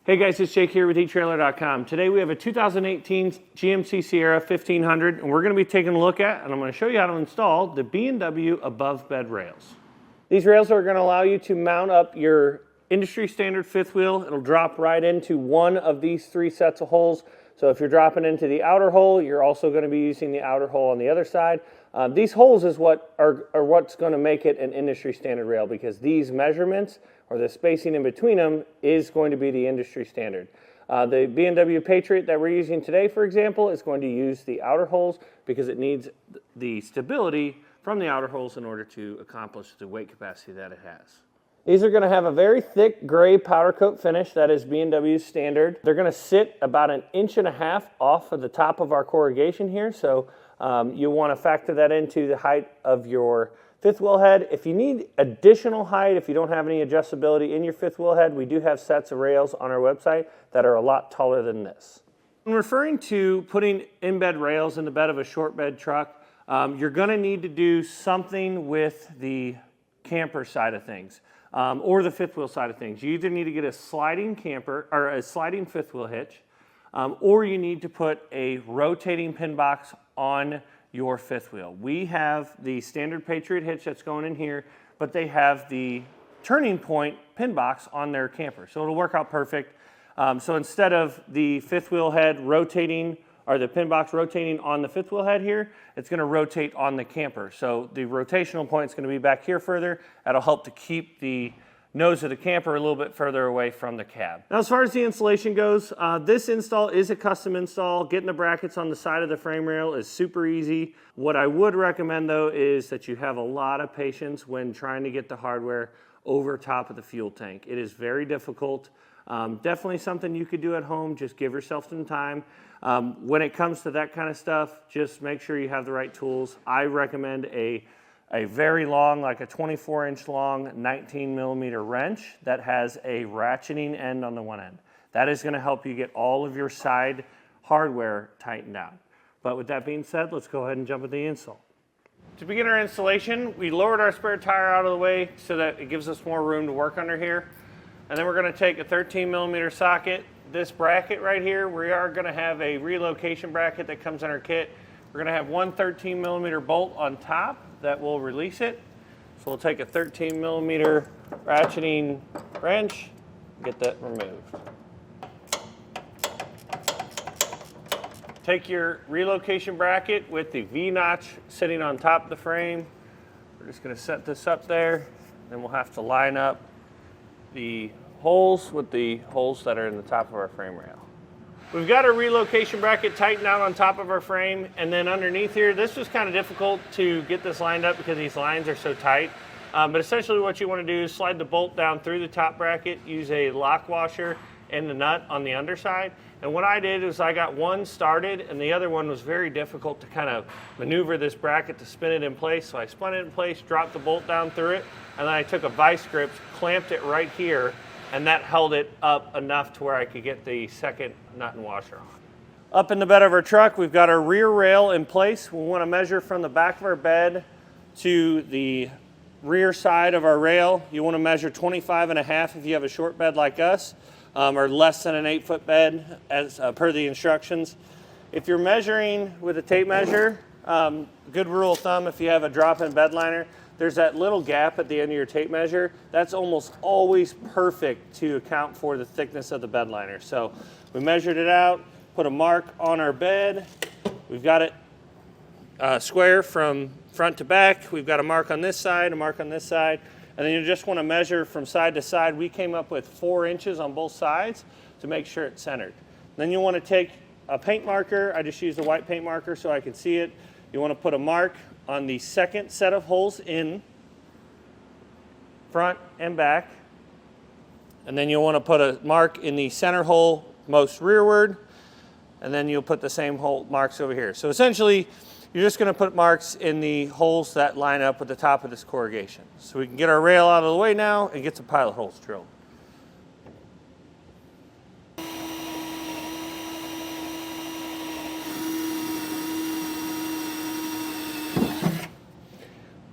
Hey guys, it's Jake here with etrailer.com. Today we have a 2018 GMC Sierra 1500 and we're going to be taking a look at, and I'm going to show you how to install the B and W above bed rails. These rails are going to allow you to mount up your industry standard fifth wheel. It'll drop right into one of these three sets of holes. So if you're dropping into the outer hole, you're also going to be using the outer hole on the other side. These holes is what are what's going to make it an industry standard rail, because these measurements or the spacing in between them is going to be the industry standard. The B and W Patriot that we're using today, for example, is going to use the outer holes because it needs the stability from the outer holes in order to accomplish the weight capacity that it has. These are going to have a very thick gray powder coat finish. That is B and W's standard. They're going to sit about 1.5 inches off of the top of our corrugation here, so you want to factor that into the height of your fifth wheel head. If you need additional height, if you don't have any adjustability in your fifth wheel head, we do have sets of rails on our website that are a lot taller than this. When referring to putting in-bed rails in the bed of a short bed truck, you're going to need to do something with the camper side of things, or the fifth wheel side of things. You either need to get a sliding camper or a sliding fifth wheel hitch, or you need to put a rotating pin box on your fifth wheel. We have the standard Patriot hitch that's going in here, but they have the turning point pin box on their camper, so it'll work out perfect. So instead of the fifth wheel head rotating, or the pin box rotating on the fifth wheel head here, it's going to rotate on the camper. So the rotational point is going to be back here further. That'll help to keep the nose of the camper a little bit further away from the cab. Now, as far as the installation goes, this install is a custom install. Getting the brackets on the side of the frame rail is super easy. What I would recommend though is that you have a lot of patience when trying to get the hardware over top of the fuel tank. It is very difficult. Definitely something you could do at home. Just give yourself some time. When it comes to that kind of stuff, just make sure you have the right tools. I recommend a very long, like a 24-inch long 19-millimeter wrench that has a ratcheting end on the one end. That is going to help you get all of your side hardware tightened down. But with that being said, let's go ahead and jump into the install. To begin our installation, we lowered our spare tire out of the way so that it gives us more room to work under here. And then we're going to take a 13-millimeter socket. This bracket right here, we are going to have a relocation bracket that comes in our kit. We're going to have one 13-millimeter bolt on top that will release it. So we'll take a 13-millimeter ratcheting wrench, get that removed. Take your relocation bracket with the V-notch sitting on top of the frame. We're just going to set this up there, then we'll have to line up the holes with the holes that are in the top of our frame rail. We've got our relocation bracket tightened out on top of our frame, and then underneath here, this was kind of difficult to get this lined up because these lines are so tight. But essentially what you want to do is slide the bolt down through the top bracket, use a lock washer and the nut on the underside. And what I did is I got one started and the other one was very difficult to kind of maneuver this bracket to spin it in place. So I spun it in place, dropped the bolt down through it, and then I took a vice grip, clamped it right here, and that held it up enough to where I could get the second nut and washer on. Up in the bed of our truck, we've got our rear rail in place. We want to measure from the back of our bed to the rear side of our rail. You want to measure 25.5 if you have a short bed like us, or less than an 8-foot bed as per the instructions. If you're measuring with a tape measure, good rule of thumb, if you have a drop-in bed liner, there's that little gap at the end of your tape measure. That's almost always perfect to account for the thickness of the bed liner. So we measured it out, put a mark on our bed. We've got it square from front to back. We've got a mark on this side, a mark on this side, and then you just want to measure from side to side. We came up with 4 inches on both sides to make sure it's centered. Then you want to take a paint marker. I just used a white paint marker so I can see it. You want to put a mark on the second set of holes in front and back, and then you'll want to put a mark in the center hole most rearward, and then you'll put the same hole marks over here. So essentially you're just going to put marks in the holes that line up with the top of this corrugation. So we can get our rail out of the way now and get some pilot holes drilled.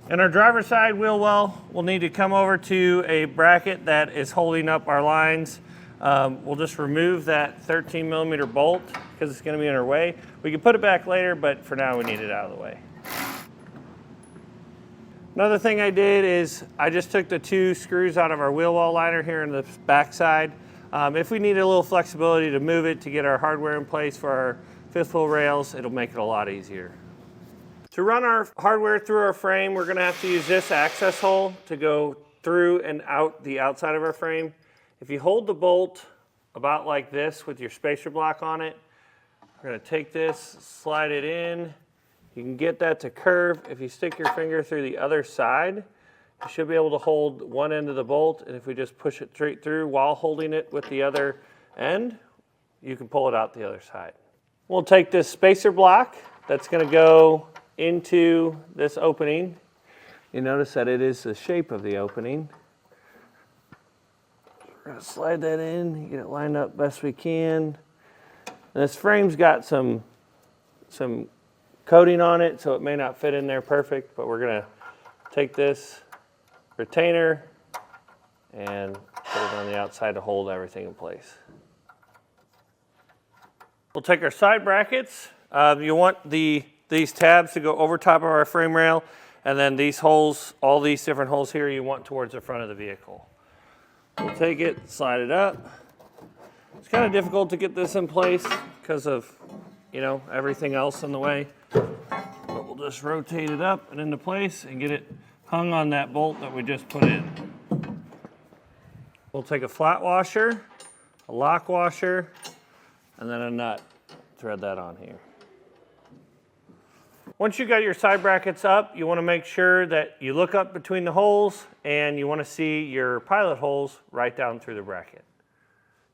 In our driver's side wheel well, we'll need to come over to a bracket that is holding up our lines. We'll just remove that 13 millimeter bolt because it's going to be in our way. We can put it back later, but for now we need it out of the way. Another thing I did is I just took the 2 screws out of our wheel wall liner here in the back side. If we need a little flexibility to move it to get our hardware in place for our 5th wheel rails, it'll make it a lot easier. To run our hardware through our frame, we're going to have to use this access hole to go through and out the outside of our frame. If you hold the bolt about like this with your spacer block on it, we're going to take this, slide it in. You can get that to curve. If you stick your finger through the other side, you should be able to hold one end of the bolt, and if we just push it straight through while holding it with the other end, you can pull it out the other side. We'll take this spacer block that's going to go into this opening. You notice that it is the shape of the opening. We're going to slide that in, get it lined up best we can. And this frame's got some coating on it, so it may not fit in there perfect, but we're going to take this retainer and put it on the outside to hold everything in place. We'll take our side brackets. You want these tabs to go over top of our frame rail, and then these holes, all these different holes here, you want towards the front of the vehicle. We'll take it, slide it up. It's kind of difficult to get this in place because of, everything else in the way. But we'll just rotate it up and into place and get it hung on that bolt that we just put in. We'll take a flat washer, a lock washer, and then a nut. Thread that on here. Once you got your side brackets up, you want to make sure that you look up between the holes and you want to see your pilot holes right down through the bracket.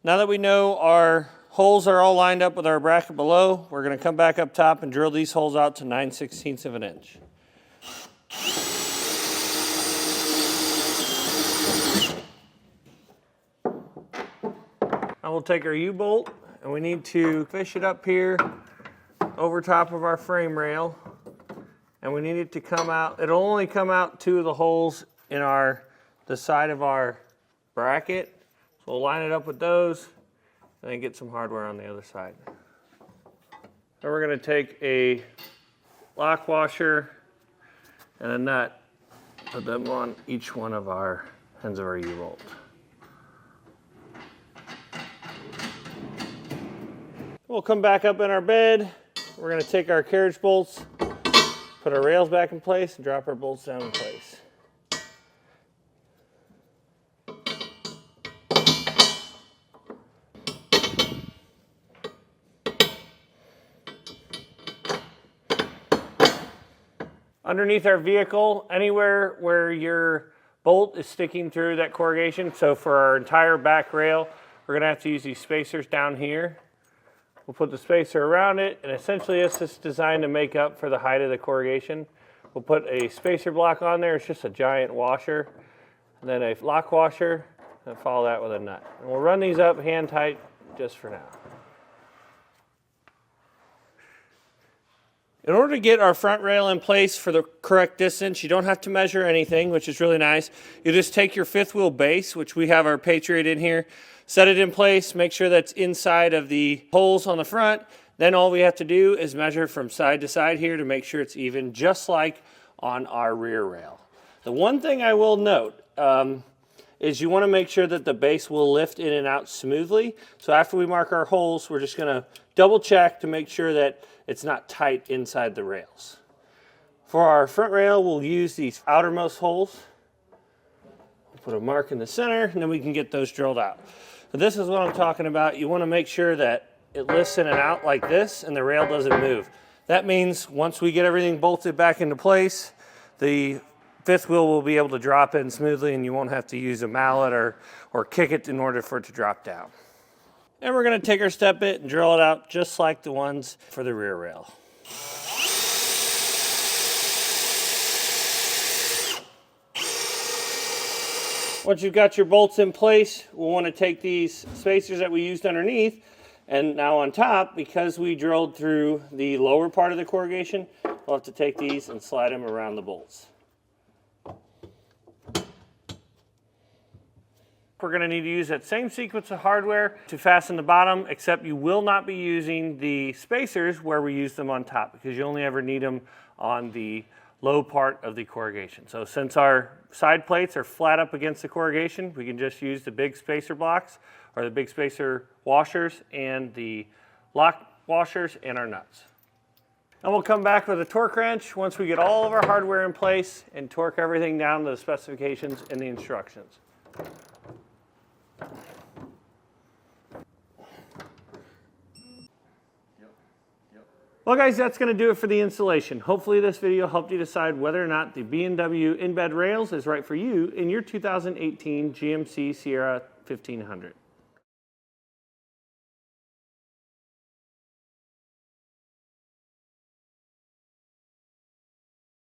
Now that we know our holes are all lined up with our bracket below, we're going to come back up top and drill these holes out to 9/16 of an inch. Now we'll take our U-bolt and we need to fish it up here over top of our frame rail, and we need it to come out. It'll only come out 2 of the holes in the side of our bracket. So we'll line it up with those and then get some hardware on the other side. Then we're going to take a lock washer and a nut, put them on each one of our ends of our U-bolt. We'll come back up in our bed. We're going to take our carriage bolts, put our rails back in place, and drop our bolts down in place. Underneath our vehicle, anywhere where your bolt is sticking through that corrugation, so for our entire back rail, we're going to have to use these spacers down here. We'll put the spacer around it, and essentially it's just designed to make up for the height of the corrugation. We'll put a spacer block on there. It's just a giant washer, and then a lock washer, and follow that with a nut. And we'll run these up hand tight just for now. In order to get our front rail in place for the correct distance, you don't have to measure anything, which is really nice. You just take your 5th wheel base, which we have our Patriot in here, set it in place, make sure that's inside of the holes on the front. Then all we have to do is measure from side to side here to make sure it's even, just like on our rear rail. The one thing I will note is you want to make sure that the base will lift in and out smoothly. So after we mark our holes, we're just going to double check to make sure that it's not tight inside the rails. For our front rail, we'll use these outermost holes. We'll put a mark in the center, and then we can get those drilled out. So this is what I'm talking about. You want to make sure that it lifts in and out like this, and the rail doesn't move. That means once we get everything bolted back into place, the 5th wheel will be able to drop in smoothly, and you won't have to use a mallet or kick it in order for it to drop down. And we're going to take our step bit and drill it out just like the ones for the rear rail. Once you've got your bolts in place, we'll want to take these spacers that we used underneath and now on top, because we drilled through the lower part of the corrugation, we'll have to take these and slide them around the bolts. We're going to need to use that same sequence of hardware to fasten the bottom, except you will not be using the spacers where we use them on top, because you only ever need them on the low part of the corrugation. So since our side plates are flat up against the corrugation, we can just use the big spacer blocks or the big spacer washers and the lock washers and our nuts. And we'll come back with a torque wrench once we get all of our hardware in place and torque everything down to the specifications and the instructions. Well guys, that's going to do it for the installation. Hopefully this video helped you decide whether or not the B and W in-bed rails is right for you in your 2018 GMC Sierra 1500.